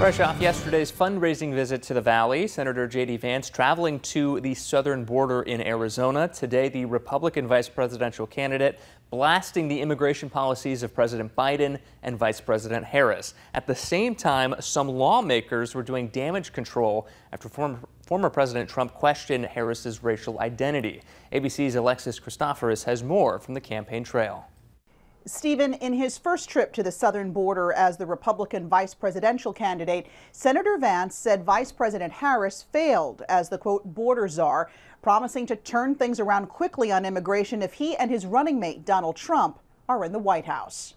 Fresh off yesterday's fundraising visit to the Valley, Senator J.D. Vance traveling to the southern border in Arizona. Today, the Republican vice presidential candidate blasting the immigration policies of President Biden and Vice President Harris. At the same time, some lawmakers were doing damage control after former President Trump questioned Harris's racial identity. ABC's Alexis Christoforous has more from the campaign trail. Stephen, in his first trip to the southern border as the Republican vice presidential candidate, Senator Vance said Vice President Harris failed as the, quote, border czar, promising to turn things around quickly on immigration if he and his running mate Donald Trump are in the White House.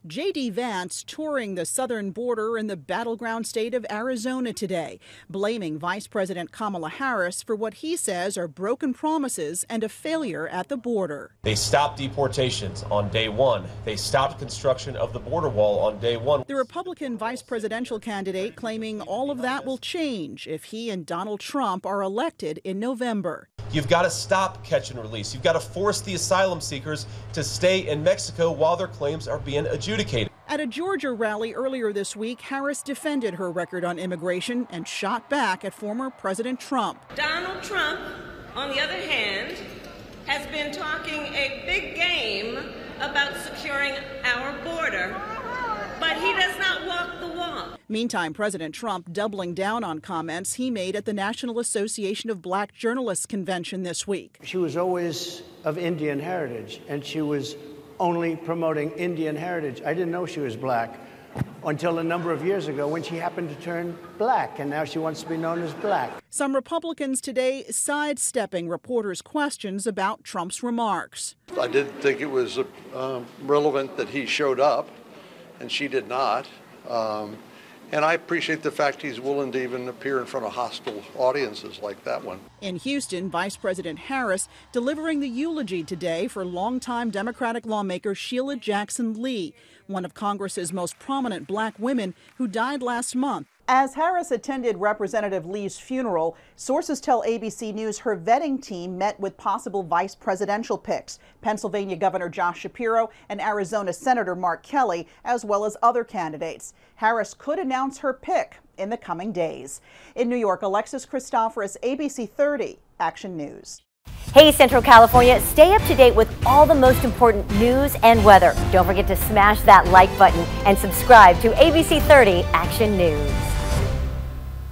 J.D. Vance touring the southern border in the battleground state of Arizona today, blaming Vice President Kamala Harris for what he says are broken promises and a failure at the border. They stopped deportations on day one. They stopped construction of the border wall on day one. The Republican vice presidential candidate claiming all of that will change if he and Donald Trump are elected in November. You've got to stop catch and release. You've got to force the asylum seekers to stay in Mexico while their claims are being adjudicated. At a Georgia rally earlier this week, Harris defended her record on immigration and shot back at former President Trump. Donald Trump, on the other hand, has been talking a big game about securing our border, but he does not walk the walk. Meantime, President Trump doubling down on comments he made at the National Association of Black Journalists convention this week. She was always of Indian heritage, and she was only promoting Indian heritage. I didn't know she was black until a number of years ago when she happened to turn black, and now she wants to be known as black. Some Republicans today sidestepping reporters' questions about Trump's remarks. I did think it was relevant that he showed up, and she did not. And I appreciate the fact he's willing to even appear in front of hostile audiences like that one. In Houston, Vice President Harris delivering the eulogy today for longtime Democratic lawmaker Sheila Jackson Lee, one of Congress's most prominent black women who died last month. As Harris attended Representative Lee's funeral, sources tell ABC News her vetting team met with possible vice presidential picks, Pennsylvania Governor Josh Shapiro and Arizona Senator Mark Kelly, as well as other candidates. Harris could announce her pick in the coming days. In New York, Alexis Christoforous, ABC 30 Action News. Hey Central California, stay up to date with all the most important news and weather. Don't forget to smash that like button and subscribe to ABC 30 Action News.